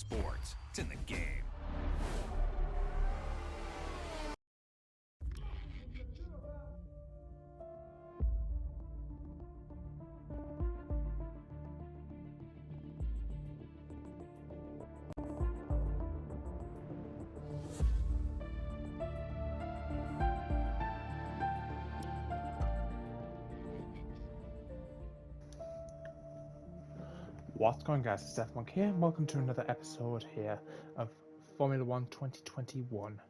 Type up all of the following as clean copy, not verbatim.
sports. It's in the game. What's going on, guys? It's Death Monk here, and welcome to another episode here of Formula 1 2021,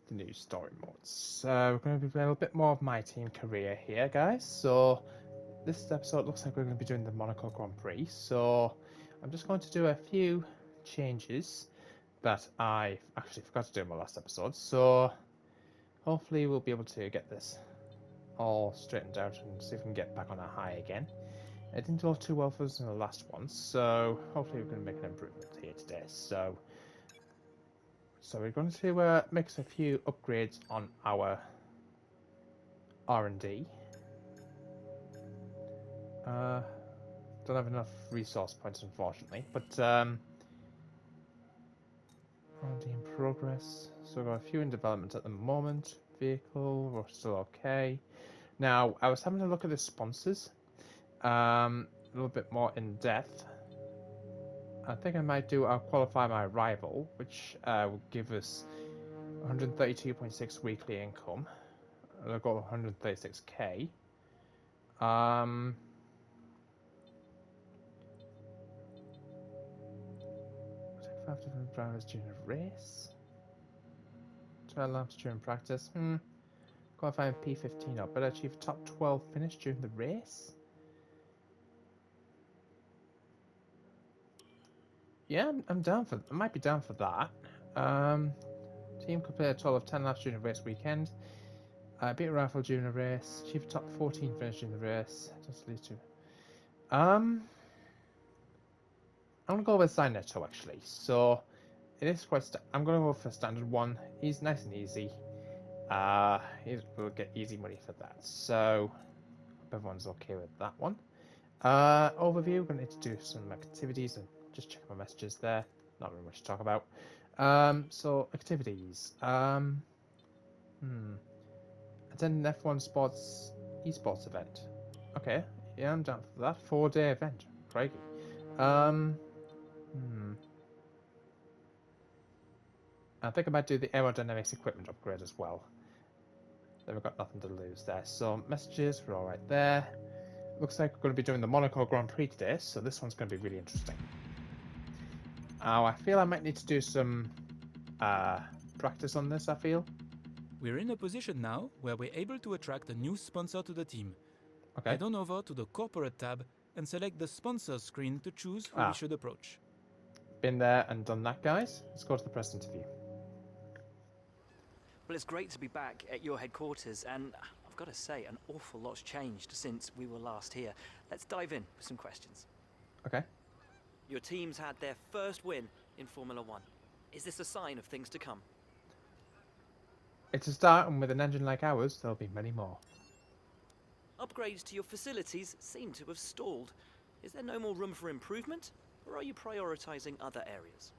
the new story modes. So we're going to be playing a little bit more of my team career here, guys. So this episode looks like we're going to be doing the Monaco Grand Prix. So I'm just going to do a few changes that I actually forgot to do in my last episode. So hopefully we'll be able to get this all straightened out and see if we can get back on a high again. It didn't go too well for us in the last one, so hopefully we're going to make an improvement here today. So we're going to make a few upgrades on our R&D. Don't have enough resource points, unfortunately, but R&D in progress. So we've got a few in development at the moment. Vehicle, we're still okay. Now, I was having a look at the sponsors. A little bit more in depth. I think I might do qualify my rival, which will give us 132.6 weekly income. I've got 136k. 5 different drivers during a race. 12 laps during practice. Qualifying P15 up, but achieve top 12 finish during the race. Yeah, I'm down for. I might be down for that. Team could play a total of 10 laps during a race weekend. Beat a rifle during a race. Achieve a top 14 finish during the race. Just leads to. I'm gonna go with Signeto actually. So it is quite. I'm gonna go for standard one. He's nice and easy. We'll get easy money for that. So everyone's okay with that one. Overview. We're gonna need to do some activities and just check my messages there. Not really much to talk about. So activities. Attend an F1 sports esports event. Okay, yeah, I'm down for that. 4-day event. Crikey. I think I might do the aerodynamics equipment upgrade as well. Then we've got nothing to lose there. So messages, we're all right there. Looks like we're going to be doing the Monaco Grand Prix today, so this one's going to be really interesting. I feel I might need to do some practice on this, I feel. We're in a position now where we're able to attract a new sponsor to the team. Okay. Head on over to the corporate tab and select the sponsors screen to choose who we should approach. Been there and done that, guys. Let's go to the press interview. Well, it's great to be back at your headquarters, and I've got to say, an awful lot's changed since we were last here. Let's dive in with some questions. Okay. Your team's had their first win in Formula 1. Is this a sign of things to come? It's a start, and with an engine like ours, there'll be many more. Upgrades to your facilities seem to have stalled. Is there no more room for improvement, or are you prioritizing other areas?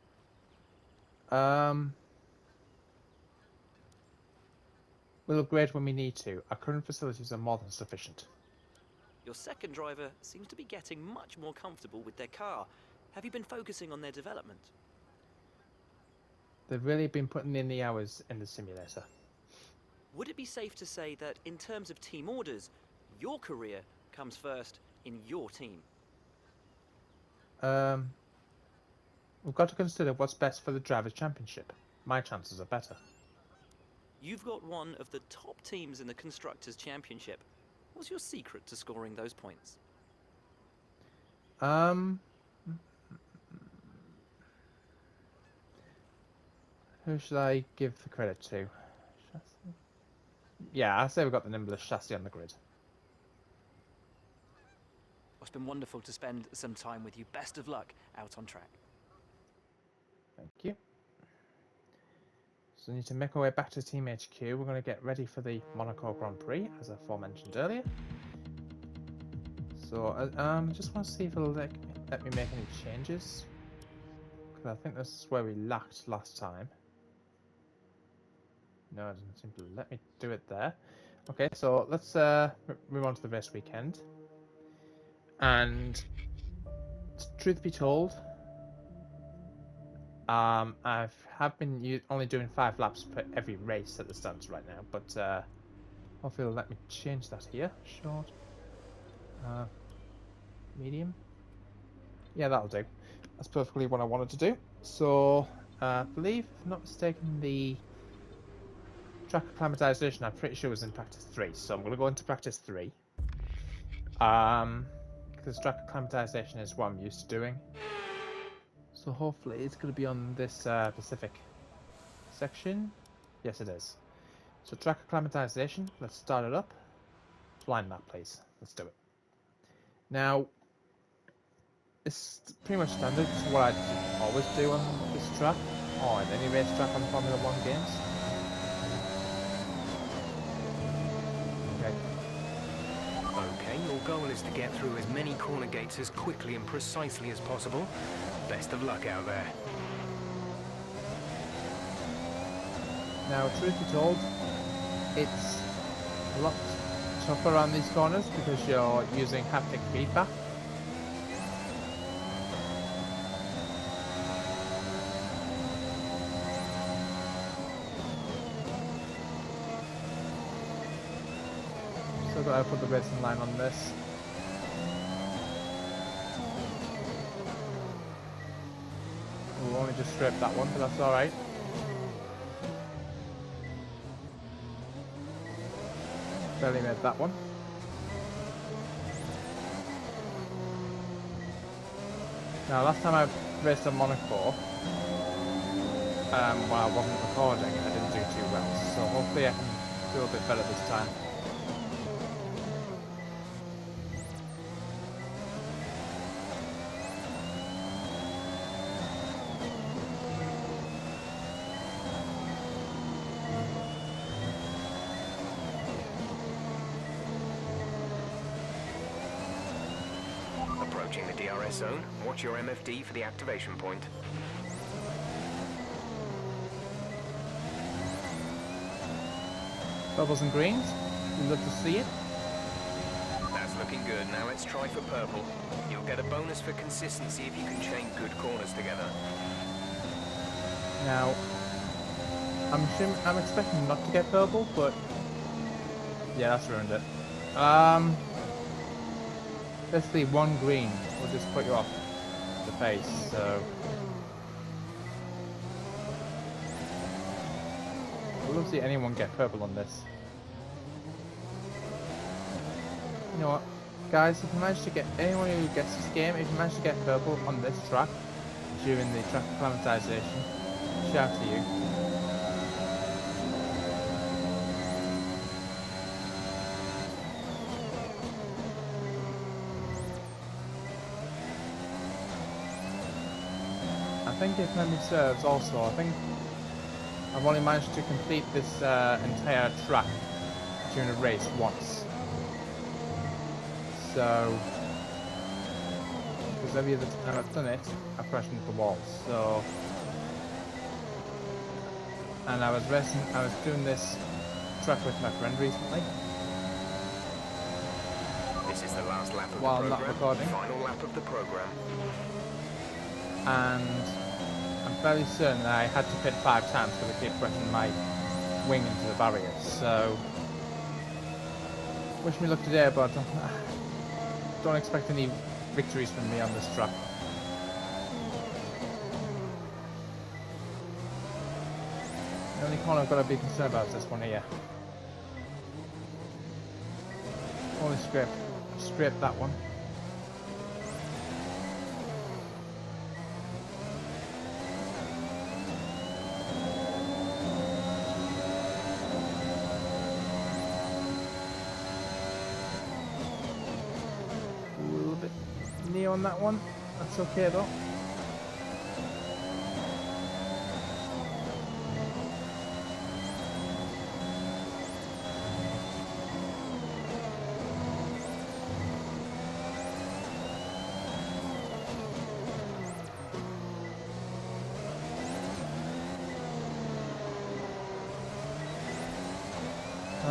We'll upgrade when we need to. Our current facilities are more than sufficient. Your second driver seems to be getting much more comfortable with their car. Have you been focusing on their development? They've really been putting in the hours in the simulator. Would it be safe to say that in terms of team orders, your career comes first in your team? We've got to consider what's best for the Drivers' Championship. My chances are better. You've got one of the top teams in the Constructors' Championship. What's your secret to scoring those points? Who should I give the credit to? Chassis? Yeah, I say we've got the nimblest chassis on the grid. It's been wonderful to spend some time with you. Best of luck out on track. Thank you. So we need to make our way back to Team HQ. We're going to get ready for the Monaco Grand Prix, as I aforementioned earlier. So I just want to see if it'll let me make any changes. I think this is where we lacked last time. No, it doesn't seem to let me do it there. Okay, so let's move on to the race weekend. And truth be told, I have been only doing 5 laps per every race at the stance right now, but hopefully it'll let me change that here. Short, medium. Yeah, that'll do. That's perfectly what I wanted to do. So, I believe, if I'm not mistaken, the track acclimatization, I'm pretty sure was in practice 3. So I'm going to go into practice 3. Because track acclimatization is what I'm used to doing. So hopefully it's going to be on this specific section. Yes, it is. So track acclimatization, let's start it up. Blind map, please. Let's do it. Now, it's pretty much standard. It's what I always do on this track, or on any race track on Formula 1 games. Okay, your goal is to get through as many corner gates as quickly and precisely as possible. Best of luck out there. Now, truth be told, it's a lot tougher around these corners because you're using haptic feedback. Still gotta put the racing line on this. We'll only just scrape that one, but that's alright. Barely made that one. Now, last time I raced at Monaco, when I wasn't recording, I didn't do too well, so hopefully I can do a bit better this time. Approaching the DRS zone, watch your MFD for the activation point. Bubbles and greens, we'd love to see it. That's looking good. Now let's try for purple. You'll get a bonus for consistency if you can chain good corners together. Now, I'm expecting not to get purple, but yeah, that's ruined it. Basically, one green will just put you off the pace, so we'll love to see anyone get purple on this. You know what, guys, if you manage to get anyone who gets this game, if you manage to get purple on this track during the track acclimatization, shout out to you. I think if memory serves also, I think I've only managed to complete this entire track during a race once. So, because every other time I've done it, I've crashed into the walls. So, and I was doing this track with my friend recently. This is the last lap of While the not program. recording. Final lap of the program. And I'm fairly certain that I had to pit 5 times because I kept pushing my wing into the barrier. So, wish me luck today, but don't expect any victories from me on this track. The only corner I've got to be concerned about is this one here. Only scrape that one. On that one, that's okay though.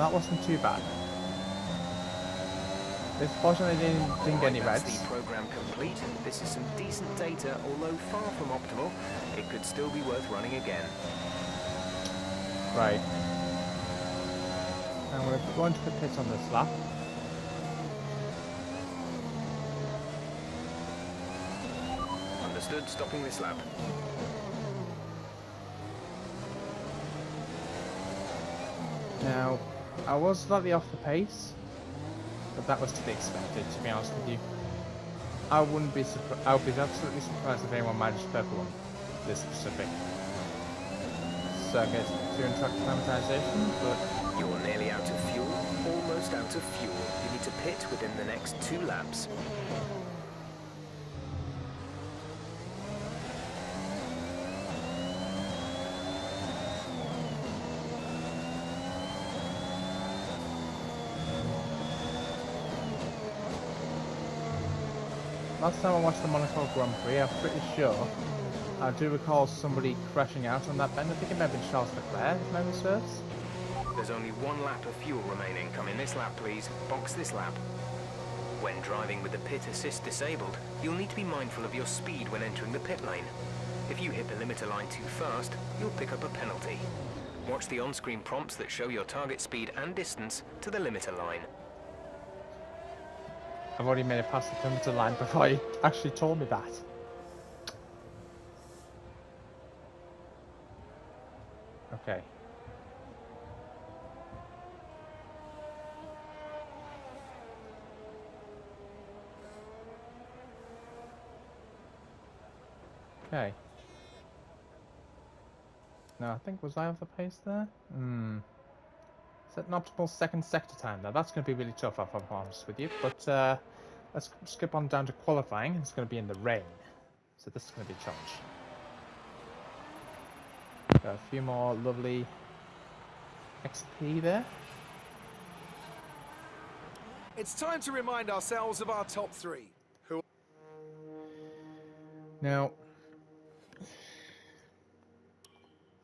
that wasn't too bad. This fortunately didn't get any That's reds. the program complete. This is some decent data, although far from optimal. It could still be worth running again. Right. And we're going to the pits on this lap. Understood, stopping this lap. Now, I was slightly off the pace, but that was to be expected, to be honest with you. I would be absolutely surprised if anyone managed purple on this specific circuit during track climatization, but You're nearly out of fuel, almost out of fuel. You need to pit within the next 2 laps. last time I watched the Monaco Grand Prix, I'm pretty sure I do recall somebody crashing out on that bend. I think it may have been Charles Leclerc, if memory serves. There's only 1 lap of fuel remaining. Come in this lap, please. Box this lap. When driving with the pit assist disabled, you'll need to be mindful of your speed when entering the pit lane. If you hit the limiter line too fast, you'll pick up a penalty. Watch the on-screen prompts that show your target speed and distance to the limiter line. I've already made it past the limiter line before he actually told me that. Okay. Okay. Now I think, was I off the pace there? Set an optimal second sector time. Now that's going to be really tough, if I'm honest with you. But let's skip on down to qualifying. It's going to be in the rain, so this is going to be a challenge. Got a few more lovely XP there. It's time to remind ourselves of our top 3. Who? Now,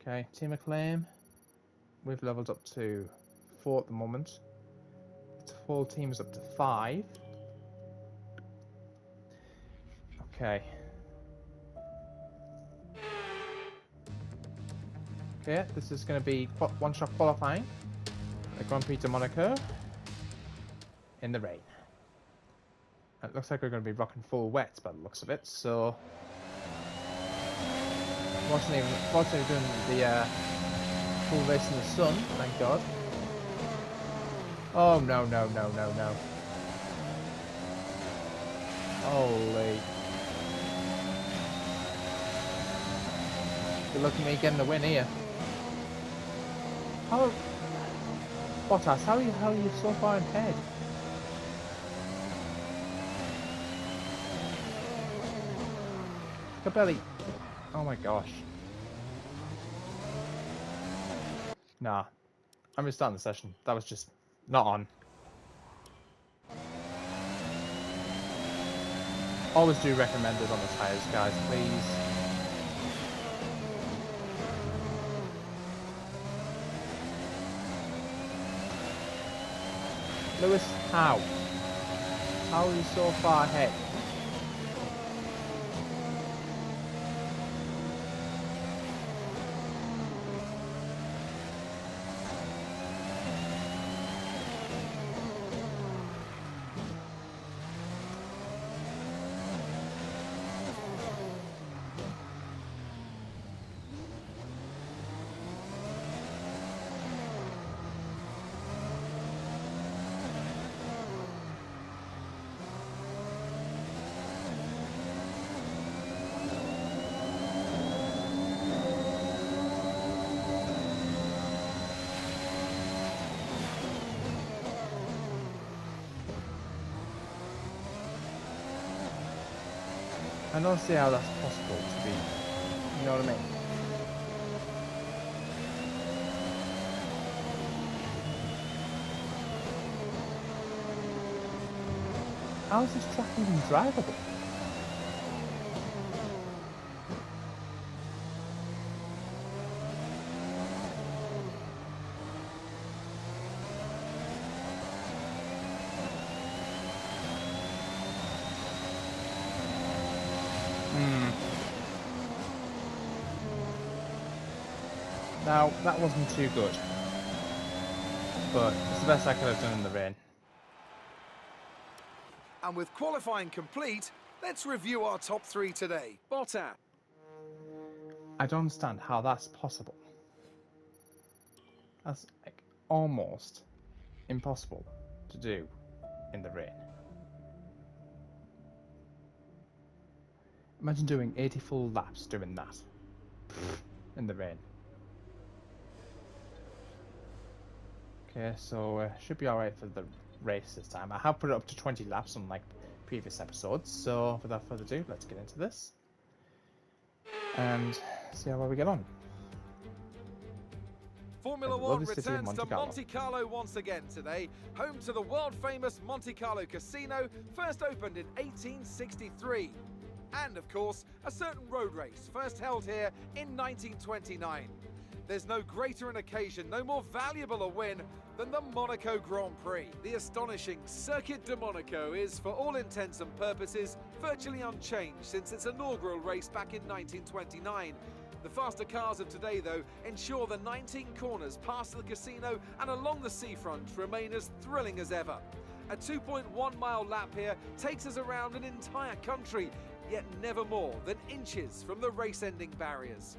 okay, team acclaim. We've leveled up to 4 at the moment. The full team is up to 5. Okay. Okay, this is going to be one-shot qualifying. The Grand Prix de Monaco in the rain. It looks like we're going to be rocking full wets by the looks of it, so fortunately doing the full race in the sun, thank God. Oh no, no, no, no, no. Holy. Good luck at me getting the win here. How, Bottas, how are you so far ahead? Cabelli. Oh my gosh. Nah. I'm restarting the session. That was just not on. Always do recommend it on the tyres, guys, please. Lewis, how? How are you so far ahead? I don't see how that's possible to be, you know what I mean? How is this track even drivable? Now, that wasn't too good. But it's the best I could have done in the rain. And with qualifying complete, let's review our top 3 today. Bottas. I don't understand how that's possible. That's like almost impossible to do in the rain. Imagine doing 80 full laps doing that in the rain. Okay, so should be alright for the race this time. I have put it up to 20 laps unlike previous episodes, so without further ado, let's get into this and see how well we get on. Formula And the One lovely city of returns to Monte Carlo. Monte Carlo once again today, home to the world-famous Monte Carlo Casino, first opened in 1863. And, of course, a certain road race, first held here in 1929. There's no greater an occasion, no more valuable a win than the Monaco Grand Prix. The astonishing Circuit de Monaco is, for all intents and purposes, virtually unchanged since its inaugural race back in 1929. The faster cars of today, though, ensure the 19 corners past the casino and along the seafront remain as thrilling as ever. A 2.1-mile lap here takes us around an entire country, yet never more than inches from the race-ending barriers.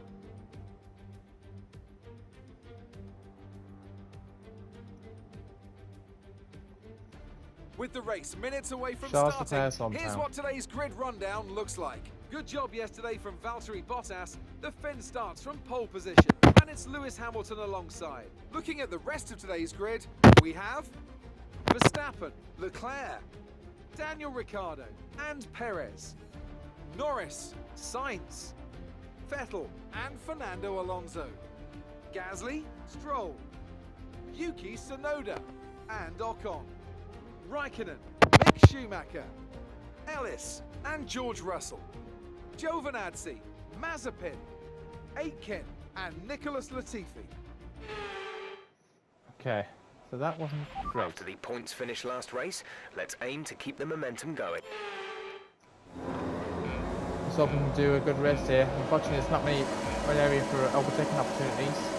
With the race minutes away from starting, here's what today's grid rundown looks like. Good job yesterday from Valtteri Bottas. The Finn starts from pole position, and it's Lewis Hamilton alongside. Looking at the rest of today's grid, we have Verstappen, Leclerc, Daniel Ricciardo, and Perez, Norris, Sainz, Vettel, and Fernando Alonso, Gasly, Stroll, Yuki Tsunoda, and Ocon, Raikkonen, Mick Schumacher, Ellis, and George Russell, Giovinazzi, Mazepin, Aitken, and Nicholas Latifi. Okay, so that wasn't great. After the points finish last race, let's aim to keep the momentum going. Let's hope we can do a good race here. Unfortunately, there's not many area for overtaking opportunities.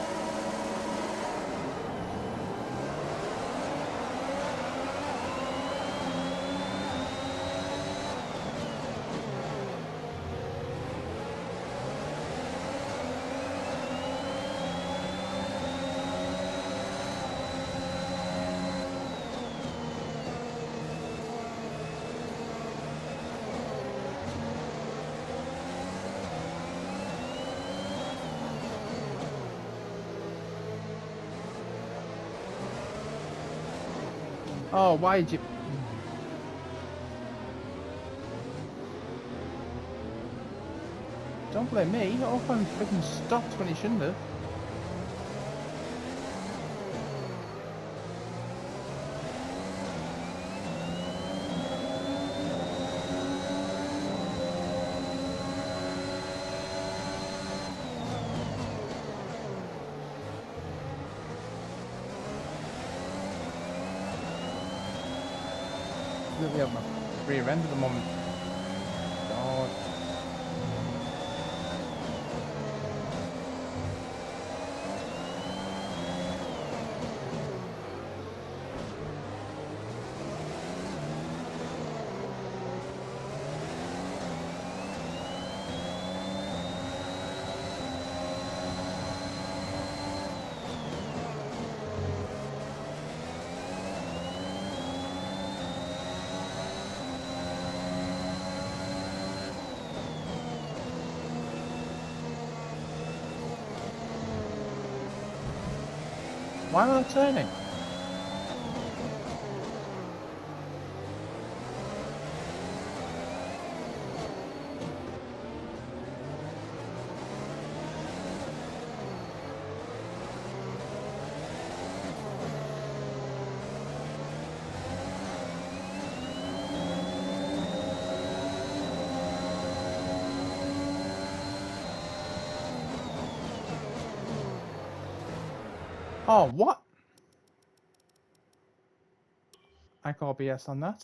Oh, why did you... Don't blame me. Ocon freaking stopped when he shouldn't have. Literally at my rear end at the moment. God. Why am I not turning? Oh, what? I call BS on that.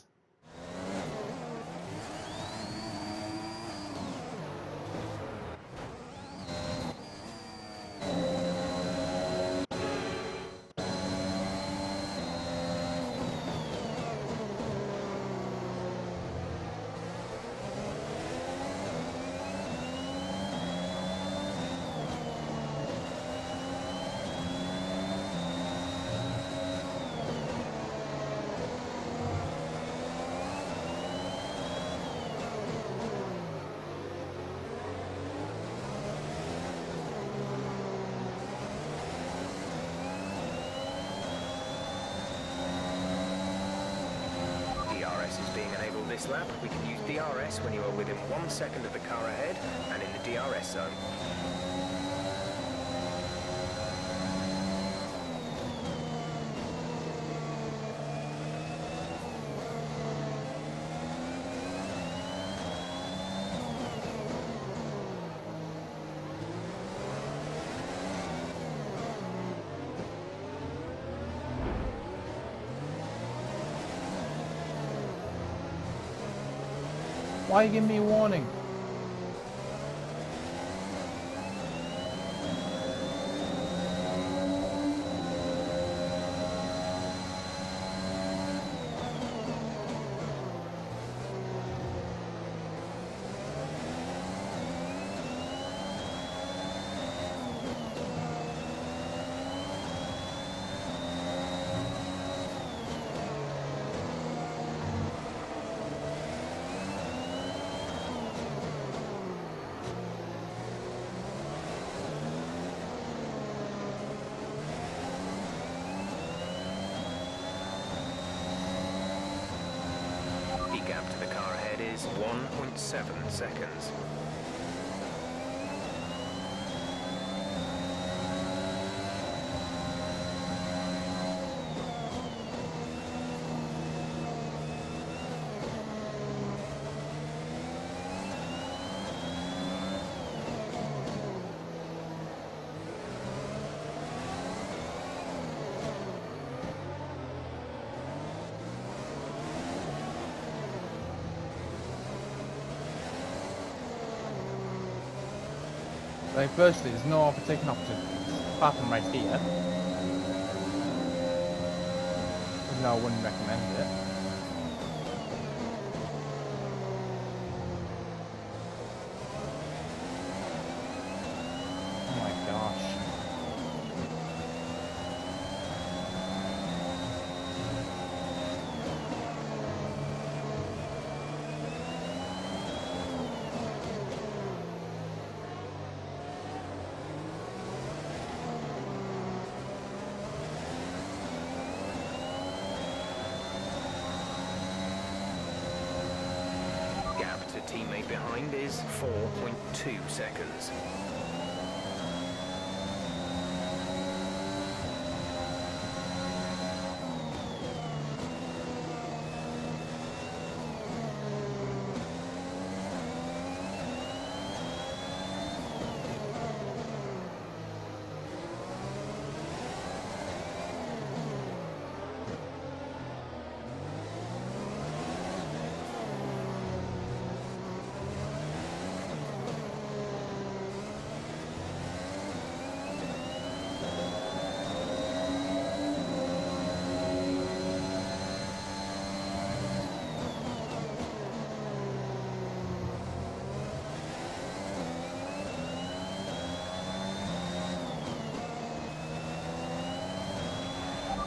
this lap, we can use DRS when you are within 1 second of the car ahead and in the DRS zone. Why are you giving me a warning? The gap to the car ahead is 1.7 seconds. Like, firstly, there's no overtaking option apart from right here. Even though I wouldn't recommend it. Oh my gosh. Teammate behind is 4.2 seconds.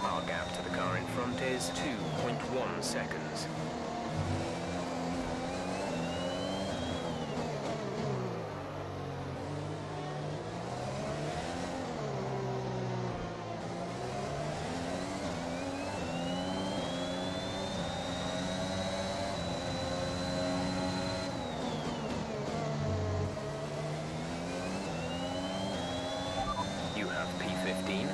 Our gap to the car in front is 2.1 seconds. You have P15,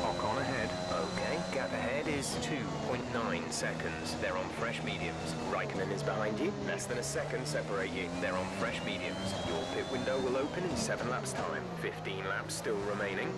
Ocon ahead. Okay, gap ahead is 2.9 seconds. They're on fresh mediums. Raikkonen is behind you. Less than a second separate you. They're on fresh mediums. Your pit window will open in 7 laps time. 15 laps still remaining.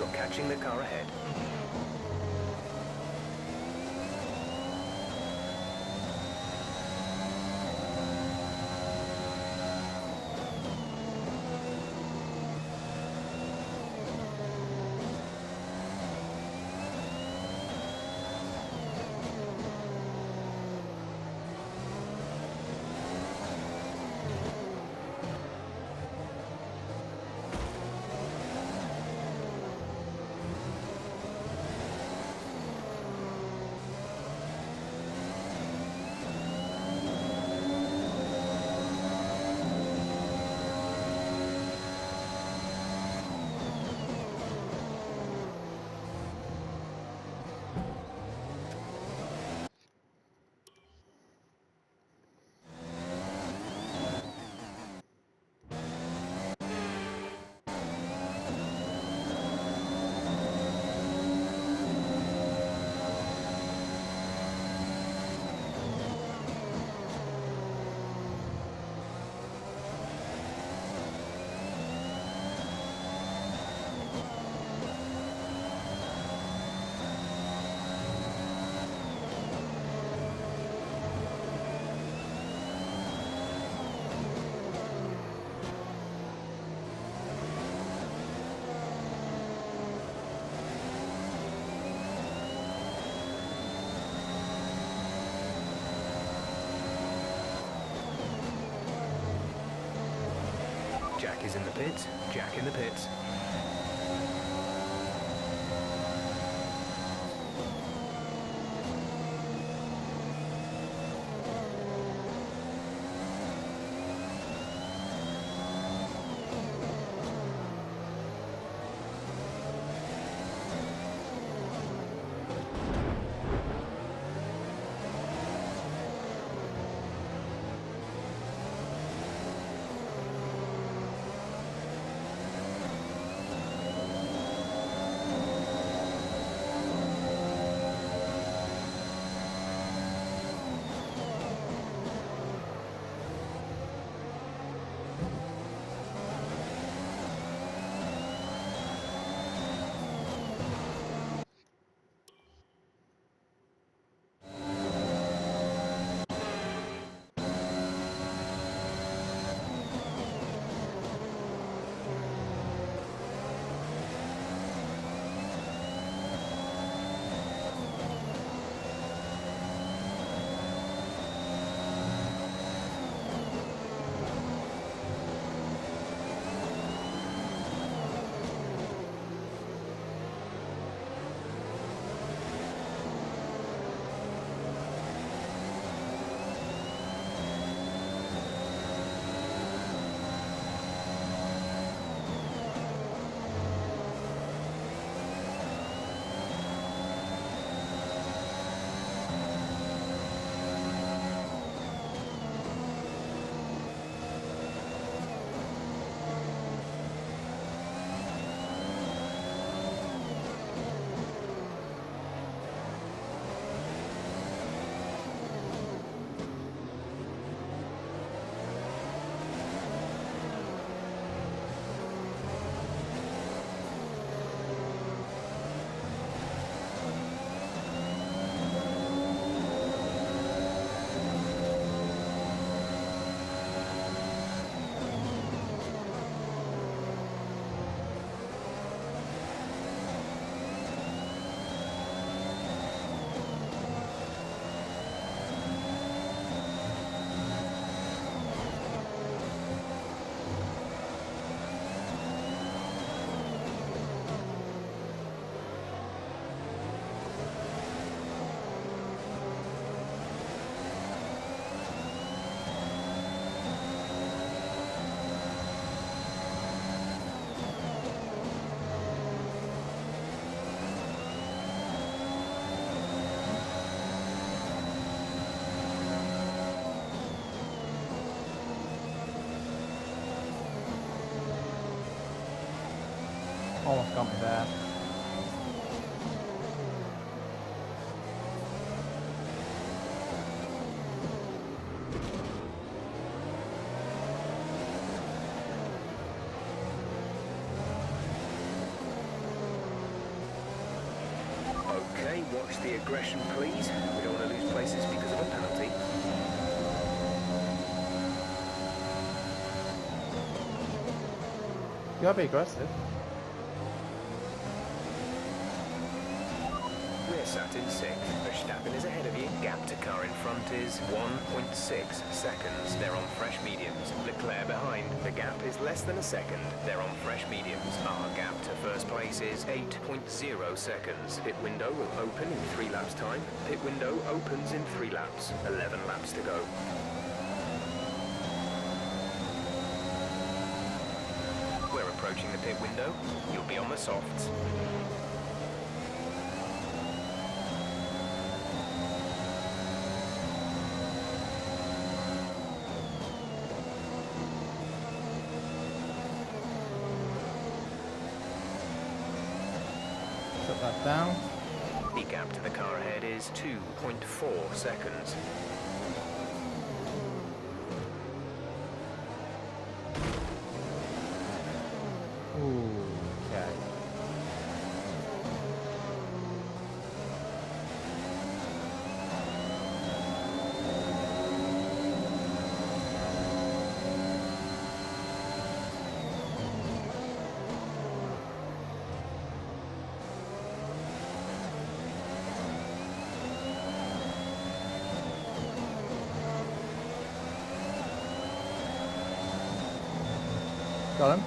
You're catching the car ahead. Jack is in the pits. Jack in the pits. Almost got me there. Okay, watch the aggression, please. We don't want to lose places because of a penalty. You gotta be aggressive. We're sat in 6th. Verstappen is ahead of you. Gap to car in front is 1.6 seconds. They're on fresh mediums. Leclerc behind. The gap is less than a second. They're on fresh mediums. Our gap to first place is 8.0 seconds. Pit window will open in 3 laps time. Pit window opens in 3 laps. 11 laps to go. We're approaching the pit window. You'll be on the softs. Shut that down. The gap to the car ahead is 2.4 seconds. Okay. Got him.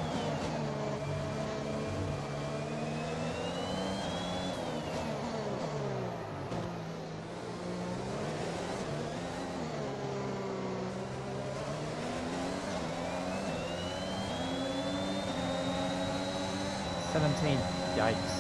Yikes.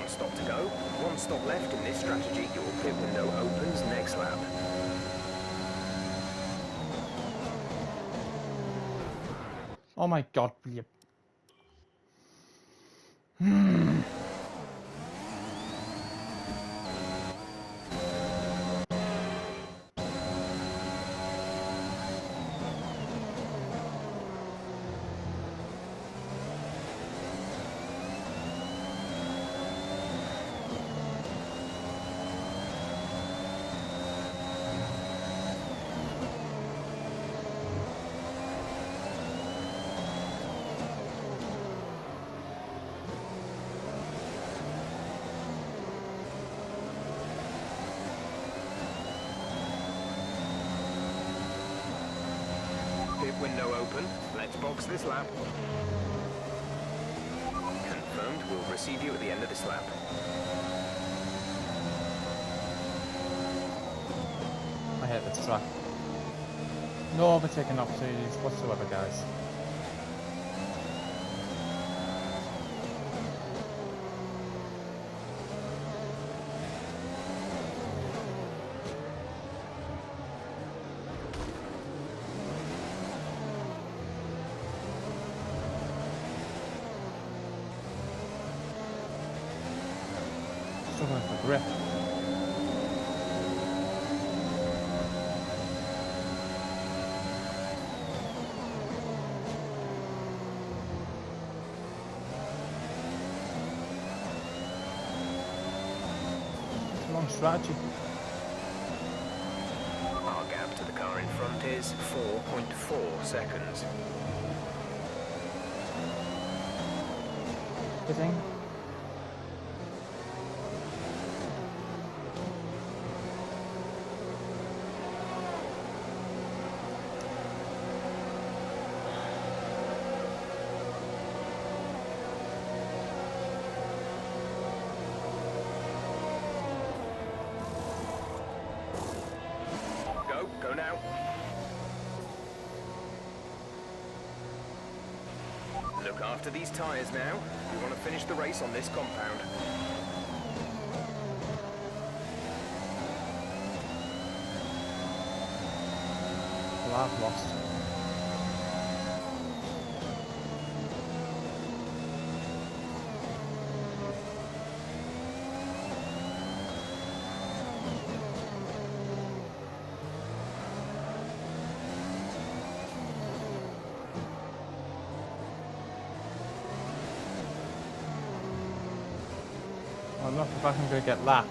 Stop to go. 1 stop left in this strategy. Your pit window opens next lap. Oh my god, will you... Pit window open. Let's box this lap. Confirmed. We'll receive you at the end of this lap. I hate this track. No overtaking opportunities whatsoever, guys. Struggling for grip. Wrong strategy. Our gap to the car in front is 4.4 seconds. Hitting. Go now. Look after these tyres now. We want to finish the race on this compound. Well, I've lost. I'm not if I'm going to get lapped.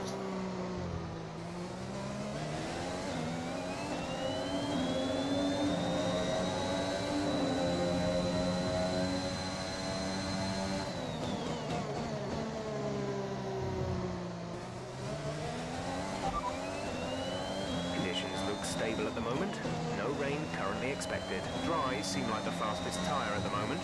Conditions look stable at the moment. No rain currently expected. Dries seem like the fastest tyre at the moment.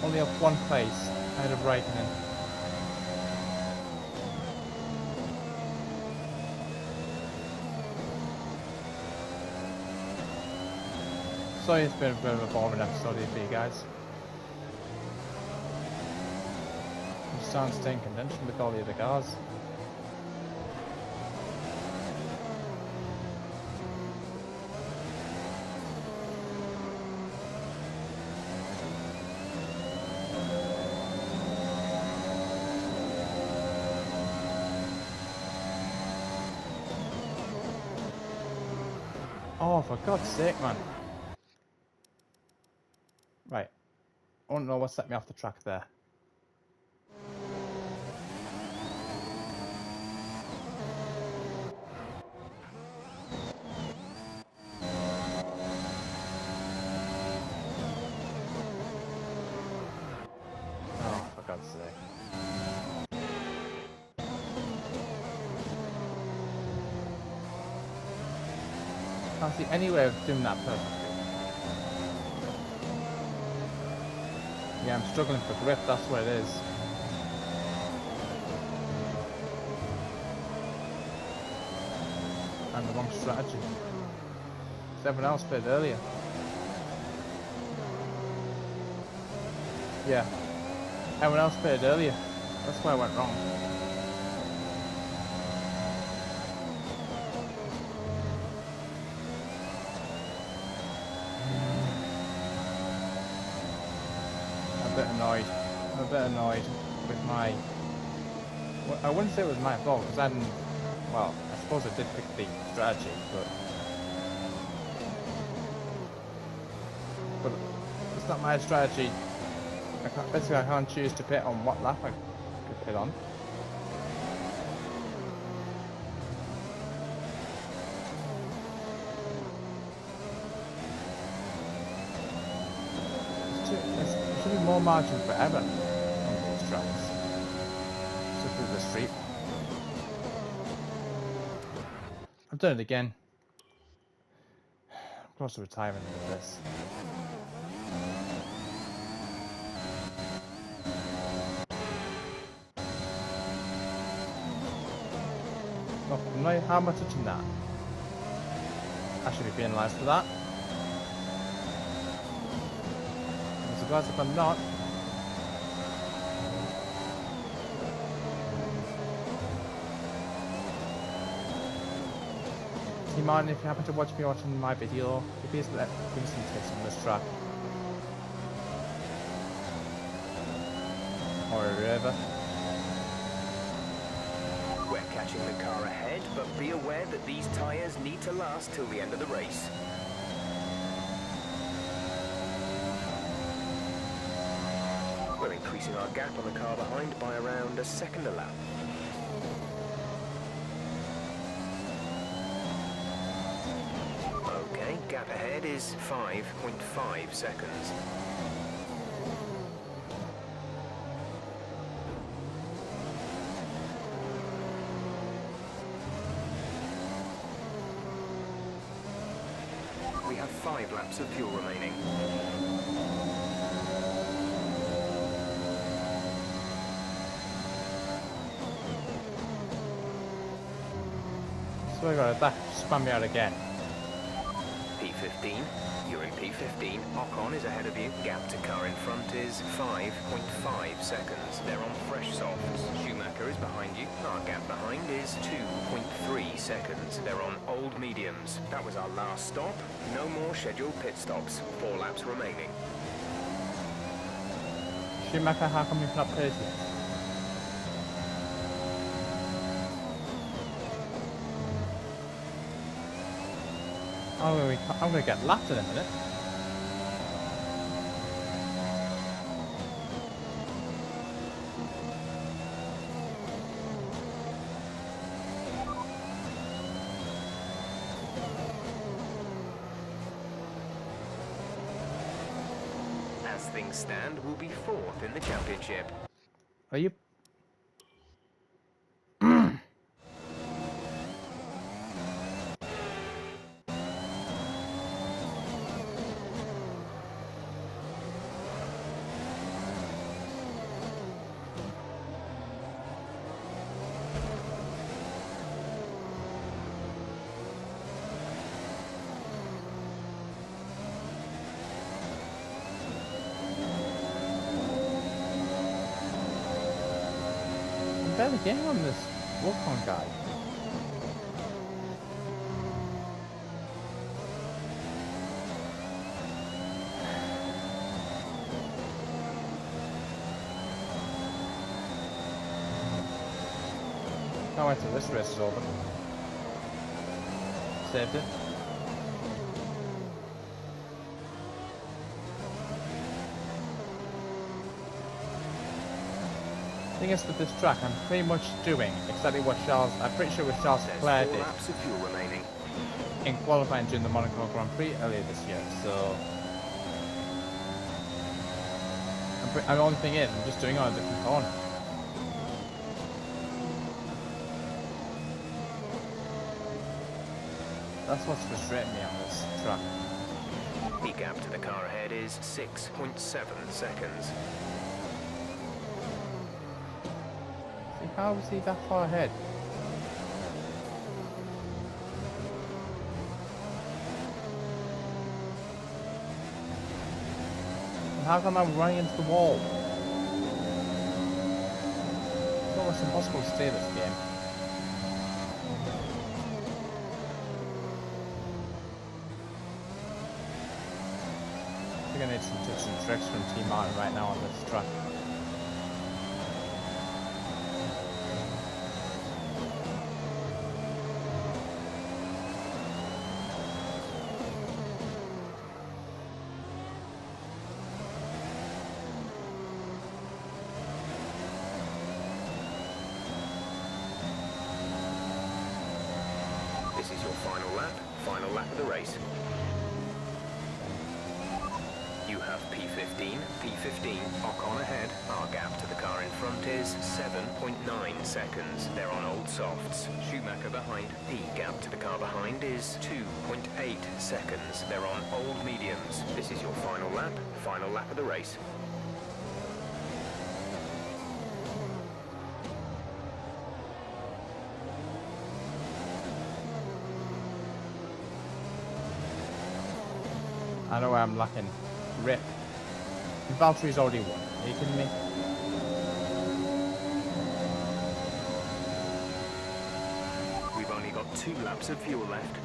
Only up one place ahead of Raikkonen. Sorry, it's been a bit of a boring episode here for you guys. I'm starting to stay in contention with all the other cars. Oh, for God's sake, man. Right. I don't know what set me off the track there. Oh, for God's sake. Can't see any way of doing that perfectly. Yeah, I'm struggling for grip, that's what it is. And the wrong strategy. Everyone else played earlier. Yeah. Everyone else played earlier. That's why I went wrong. I'm a bit annoyed with my... Well, I wouldn't say it was my fault, because I didn't... Well, I suppose I did pick the strategy, but it's not my strategy. Basically, I can't choose to pit on what lap I could pit on. There should be more margin for error on these tracks. So through the street. I've done it again. I'm close to retiring with this. Oh, how am I touching that? I should be penalised for that. I'm surprised if I'm not. Do you mind if you happen to watch me watching my video? If you let give me some tips on this track. Or wherever. We're catching the car ahead, but be aware that these tyres need to last till the end of the race. We're increasing our gap on the car behind by around a second a lap. Okay, gap ahead is 5.5 seconds. 5 laps of fuel remaining. So I got that spun me out again. P15, you're in P15. Ocon is ahead of you. Gap to car in front is 5.5 seconds. They're on fresh softs. Schumacher is behind you. Our gap behind is 2.3 seconds. They're on old mediums. That was our last stop. No more scheduled pit stops. 4 laps remaining. Schumacher, how come you've not played yet? I'm gonna get lapped in a minute. As things stand, we'll be 4th in the championship. Are you? Better game on this Walk-On guy. Can't wait till this race is over. Saved it. Thing is with this track, I'm pretty much doing exactly what Charles, I'm pretty sure what Charles Leclerc did laps of fuel remaining. in qualifying during the Monaco Grand Prix earlier this year, so I'm the only thing is, I'm just doing it on a different corner. That's what's frustrating me on this track. The gap to the car ahead is 6.7 seconds. How was he that far ahead? And how come I'm running into the wall? It's almost impossible to stay this game. I think I need some tips and tricks from Team Martin right now on this track. This is your final lap of the race. You have P15, Ocon ahead. Our gap to the car in front is 7.9 seconds. They're on old softs. Schumacher behind. The gap to the car behind is 2.8 seconds. They're on old mediums. This is your final lap of the race. I know where I'm lacking. Rip. Valtteri's already won. Are you kidding me? We've only got 2 laps of fuel left.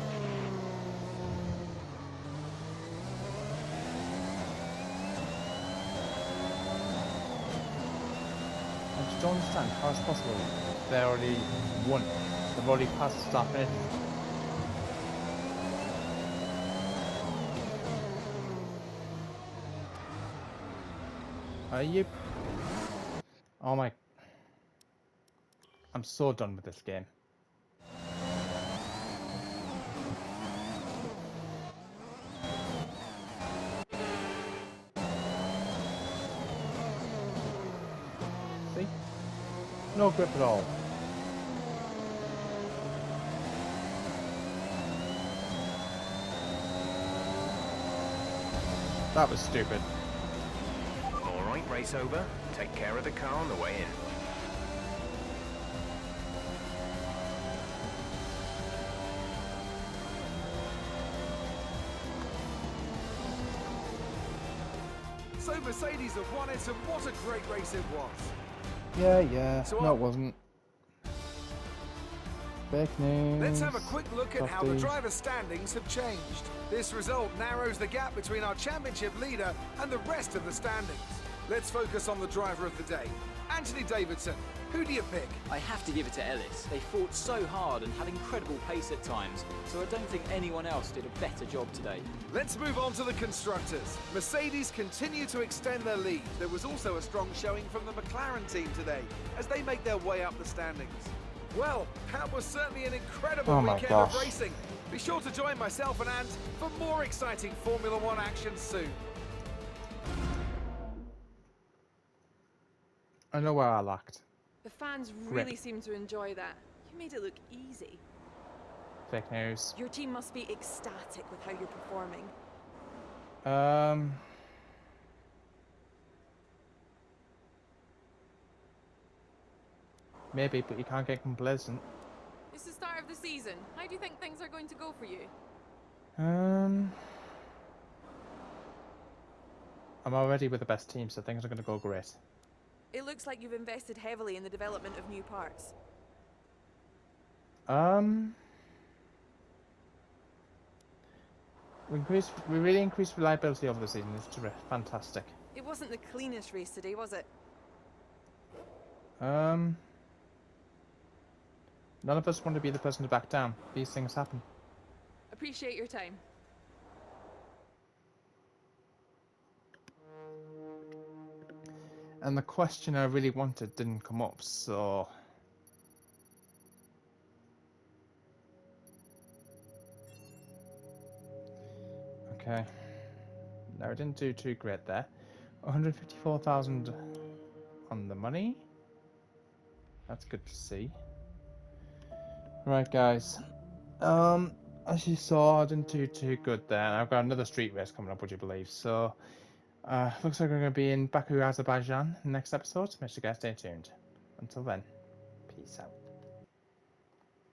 I just don't understand how it's possible. They already won. They've already passed the start finish. Are you? Oh my. I'm so done with this game. See? No grip at all. That was stupid. Alright, race over. Take care of the car on the way in. So Mercedes have won it, and what a great race it was. Yeah. So No, it wasn't. Fake news. Let's have a quick look at how the Softies. driver standings have changed. This result narrows the gap between our championship leader and the rest of the standings. Let's focus on the driver of the day. Anthony Davidson, who do you pick? I have to give it to Ellis. They fought so hard and had incredible pace at times, so I don't think anyone else did a better job today. Let's move on to the constructors. Mercedes continue to extend their lead. There was also a strong showing from the McLaren team today as they make their way up the standings. Well, that was certainly an incredible weekend of racing. Be sure to join myself and Ant for more exciting Formula One action soon. I know where I lacked. The fans really seem to enjoy that. You made it look easy. Fake news. Your team must be ecstatic with how you're performing. Maybe, but you can't get complacent. It's the start of the season. How do you think things are going to go for you? I'm already with the best team, so things are going to go great. It looks like you've invested heavily in the development of new parts. We really increased reliability over the season. It's fantastic. It wasn't the cleanest race today, was it? None of us want to be the person to back down. These things happen. Appreciate your time. And the question I really wanted didn't come up, so... Okay. No, I didn't do too great there. 154,000 on the money. That's good to see. Right, guys. As you saw, I didn't do too good there. I've got another street race coming up, would you believe? So... looks like we're going to be in Baku, Azerbaijan in the next episode. Make sure you guys stay tuned. Until then.